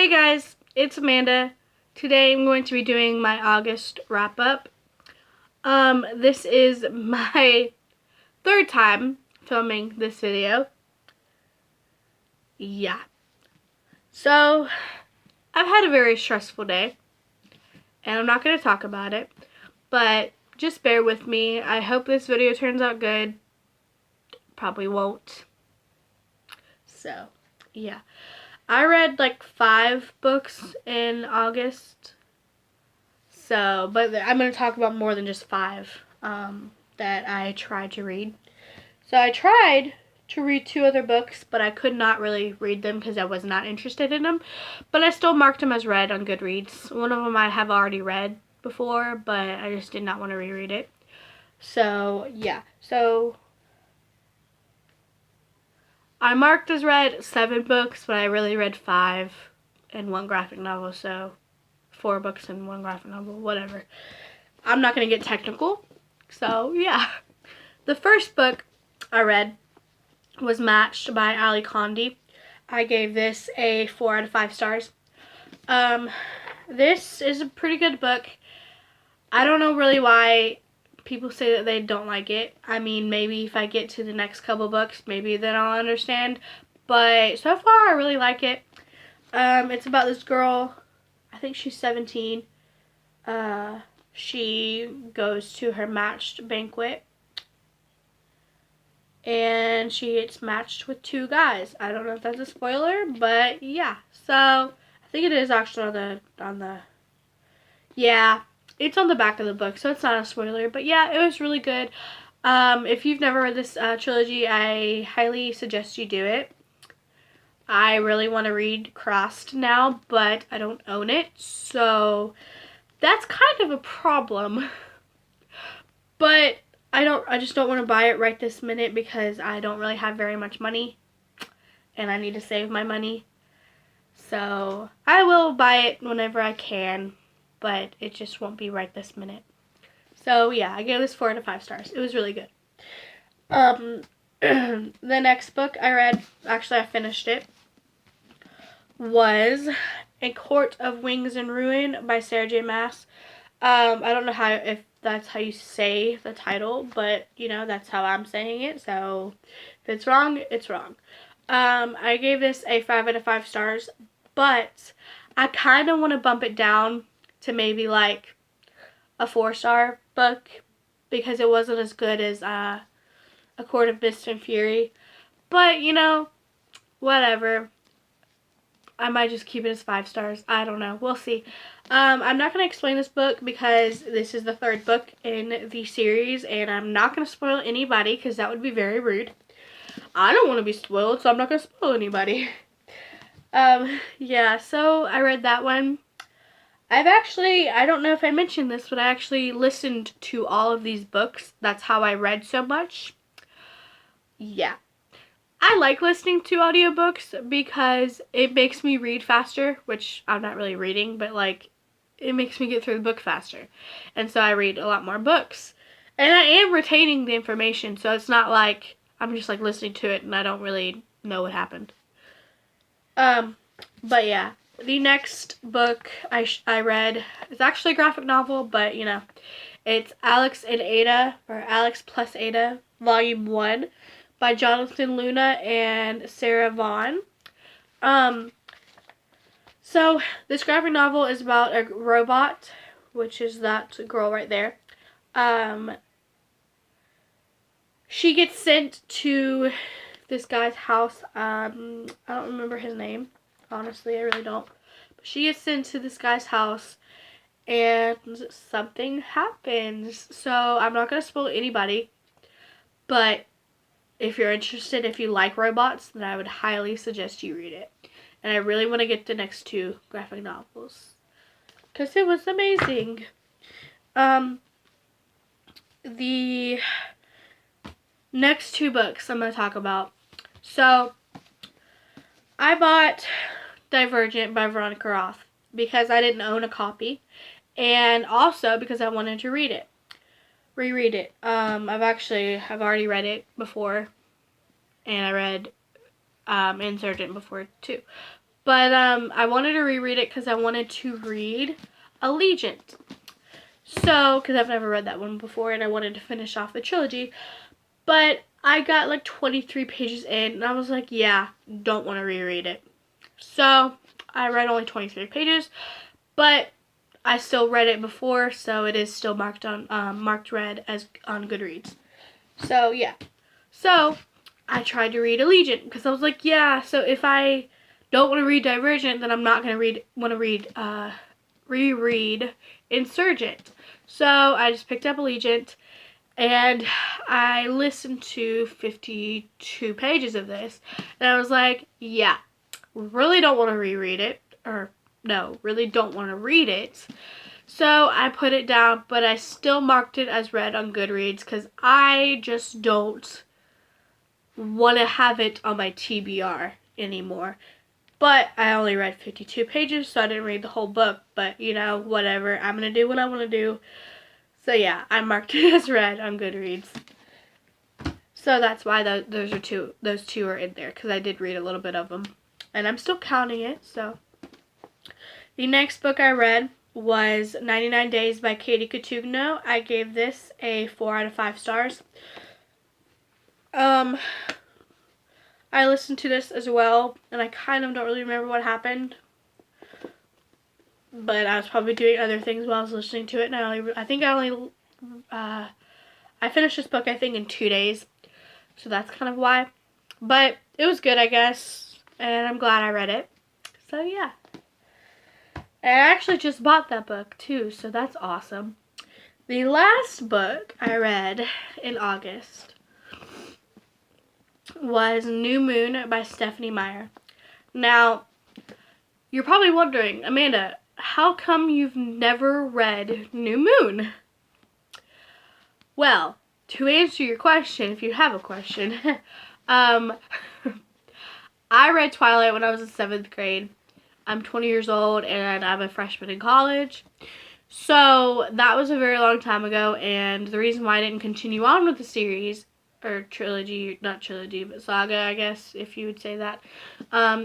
Hey guys, it's Amanda. Today I'm going to be doing my August wrap-up. This is my third time filming this video. Yeah. So, I've had a very stressful day, and I'm not going to talk about it, but just bear with me. I hope this video turns out good. Probably won't. So, yeah. I read like 5 books in August. So, but I'm going to talk about more than just 5 that I tried to read. So I tried to read 2 other books, but I could not really read them because I was not interested in them. But I still marked them as read on Goodreads. One of them I have already read before, but I just did not want to reread it. So, yeah. So, I marked as read 7 books, but I really read 5 and 1 graphic novel, so 4 books and 1 graphic novel, whatever. I'm not going to get technical, so yeah. The first book I read was Matched by Ali Condi. I gave this a 4 out of 5 stars. This is a pretty good book. I don't know really why people say that they don't like it. I mean, maybe if I get to the next couple books, maybe then I'll understand. But so far, I really like it. It's about this girl, I think she's 17. She goes to her matched banquet, and she gets matched with 2 guys. I don't know if that's a spoiler, but yeah. So I think it is actually on the yeah, it's on the back of the book, so it's not a spoiler. But yeah, it was really good. If you've never read this trilogy, I highly suggest you do it. I really want to read Crossed now, but I don't own it, so that's kind of a problem. But I just don't want to buy it right this minute because I don't really have very much money and I need to save my money. So I will buy it whenever I can, but it just won't be right this minute. So yeah, I gave this 4 out of 5 stars. It was really good. The next book I read, actually I finished it, was A Court of Wings and Ruin by Sarah J. Maas. I don't know if that's how you say the title, but you know, that's how I'm saying it, so if it's wrong, it's wrong. I gave this a 5 out of 5 stars, but I kind of want to bump it down to maybe like a 4-star book because it wasn't as good as A Court of Mist and Fury, but you know, whatever. I might just keep it as 5 stars. I don't know. We'll see. I'm not going to explain this book because this is the 3rd book in the series, and I'm not going to spoil anybody because that would be very rude. I don't want to be spoiled, so I'm not going to spoil anybody. Yeah, so I read that one. I don't know if I mentioned this, but I actually listened to all of these books. That's how I read so much. Yeah. I like listening to audiobooks because it makes me read faster, which I'm not really reading, but like it makes me get through the book faster. And so I read a lot more books. And I am retaining the information, so it's not like I'm just like listening to it and I don't really know what happened. But yeah, the next book I read is actually a graphic novel, but you know, it's Alex and Ada, or Alex plus Ada, Volume 1. By Jonathan Luna and Sarah Vaughn. So this graphic novel is about a robot, which is that girl right there. She gets sent to this guy's house. I don't remember his name. Honestly, I really don't. But she gets sent to this guy's house and something happens. So I'm not going to spoil anybody, but if you're interested, if you like robots, then I would highly suggest you read it. And I really want to get the next 2 graphic novels because it was amazing. The next 2 books I'm going to talk about. So, I bought Divergent by Veronica Roth because I didn't own a copy, and also because I wanted to reread it. I've already read it before, and I read Insurgent before too. But I wanted to reread it because I wanted to read Allegiant. So, because I've never read that one before and I wanted to finish off the trilogy. But I got like 23 pages in and I was like, yeah, don't want to reread it. So, I read only 23 pages, but I still read it before, so it is still marked read as on Goodreads. So, yeah. So, I tried to read Allegiant because I was like, yeah, so if I don't want to read Divergent, then I'm not going to reread Insurgent. So I just picked up Allegiant and I listened to 52 pages of this and I was like, yeah, really don't want to reread it, or no, really don't want to read it. So I put it down, but I still marked it as read on Goodreads because I just don't want to have it on my TBR anymore. But I only read 52 pages, so I didn't read the whole book. But, you know, whatever. I'm going to do what I want to do. So, yeah, I marked it as read on Goodreads. So that's why those two are in there, because I did read a little bit of them. And I'm still counting it, so. The next book I read was 99 Days by Katie Cotugno. I gave this a 4 out of 5 stars. I listened to this as well, and I kind of don't really remember what happened. But I was probably doing other things while I was listening to it, and I finished this book, I think, in 2 days. So that's kind of why. But it was good, I guess, and I'm glad I read it. So, yeah. And I actually just bought that book, too, so that's awesome. The last book I read in August was New Moon by Stephenie Meyer. Now, you're probably wondering, Amanda, how come you've never read New Moon? Well, to answer your question, if you have a question, I read Twilight when I was in 7th grade. I'm 20 years old and I'm a freshman in college. So that was a very long time ago, and the reason why I didn't continue on with the series, or trilogy, not trilogy, but saga, I guess, if you would say that,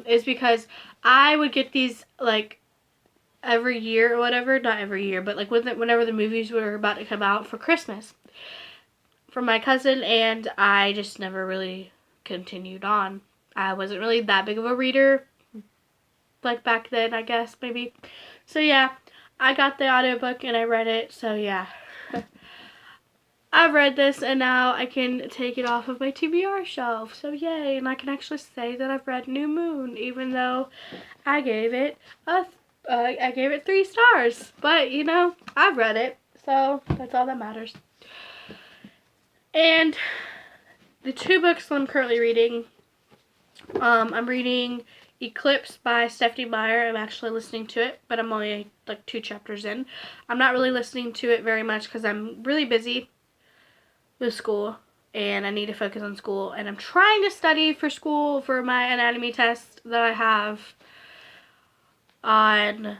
is because I would get these, like, every year or whatever, not every year, but, like, whenever the movies were about to come out for Christmas from my cousin, and I just never really continued on. I wasn't really that big of a reader, like, back then, I guess, maybe. So, yeah, I got the audiobook and I read it, so, yeah. I've read this, and now I can take it off of my TBR shelf. So yay! And I can actually say that I've read New Moon, even though I gave it 3 stars. But you know, I've read it, so that's all that matters. And the 2 books that I'm currently reading, I'm reading Eclipse by Stephenie Meyer. I'm actually listening to it, but I'm only like 2 chapters in. I'm not really listening to it very much because I'm really busy with school and I need to focus on school, and I'm trying to study for school for my anatomy test that I have on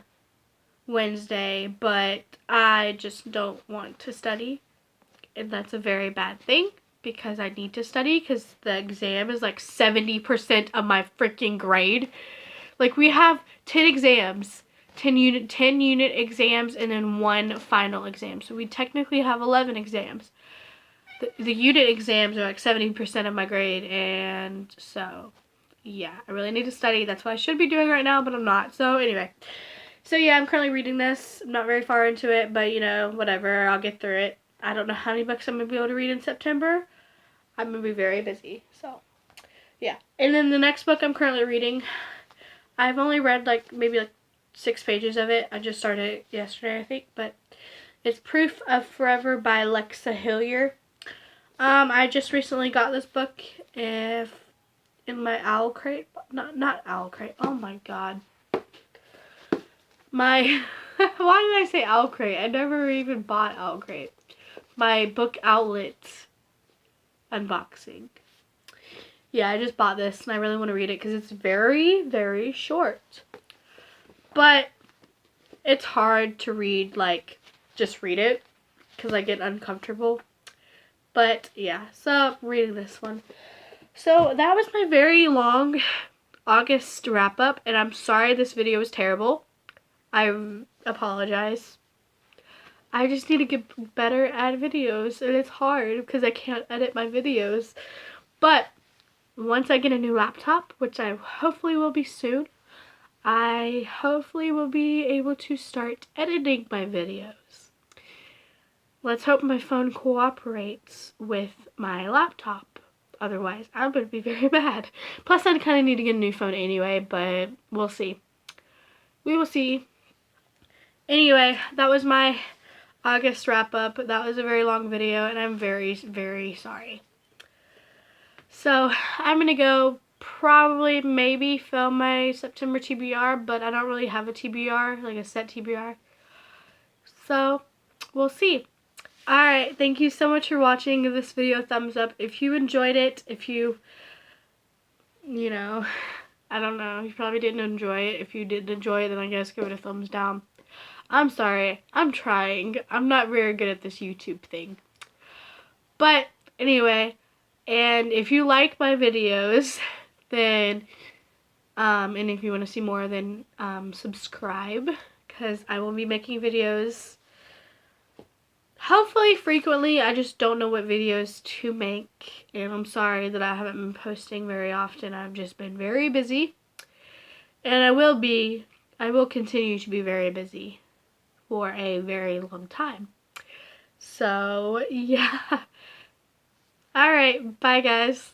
Wednesday, but I just don't want to study, and that's a very bad thing because I need to study because the exam is like 70% of my freaking grade. Like, we have 10 exams, 10 unit exams, and then 1 final exam, so we technically have 11 exams. The unit exams are like 70% of my grade, and so, yeah, I really need to study. That's what I should be doing right now, but I'm not. So, anyway. So, yeah, I'm currently reading this. I'm not very far into it, but, you know, whatever. I'll get through it. I don't know how many books I'm going to be able to read in September. I'm going to be very busy, so, yeah. And then the next book I'm currently reading, I've only read, like, maybe, like, 6 pages of it. I just started it yesterday, I think, but it's Proof of Forever by Lexa Hillier. I just recently got this book in my Owl Crate. Not Owl Crate. Oh my god. Why did I say Owl Crate? I never even bought Owl Crate. My Book Outlet unboxing. Yeah, I just bought this and I really want to read it because it's very, very short. But it's hard to read, like, just read it because I get uncomfortable. But, yeah, so I'm reading this one. So, that was my very long August wrap up, and I'm sorry this video was terrible. I apologize. I just need to get better at videos, and it's hard because I can't edit my videos. But once I get a new laptop, which I hopefully will be soon, I hopefully will be able to start editing my videos. Let's hope my phone cooperates with my laptop. Otherwise, I'm going to be very mad. Plus, I kind of need to get a new phone anyway, but we'll see. We will see. Anyway, that was my August wrap up. That was a very long video, and I'm very, very sorry. So I'm gonna go probably maybe film my September TBR, but I don't really have a TBR, like a set TBR. So we'll see. Alright, thank you so much for watching. Give this video a thumbs up if you enjoyed it. If you know, I don't know, you probably didn't enjoy it. If you did enjoy it, then I guess give it a thumbs down. I'm sorry. I'm trying. I'm not very good at this YouTube thing. But anyway, and if you like my videos, then, and if you want to see more, then subscribe, because I will be making videos hopefully frequently. I just don't know what videos to make, and I'm sorry that I haven't been posting very often. I've just been very busy, and I will continue to be very busy for a very long time. So, yeah. Alright, bye guys.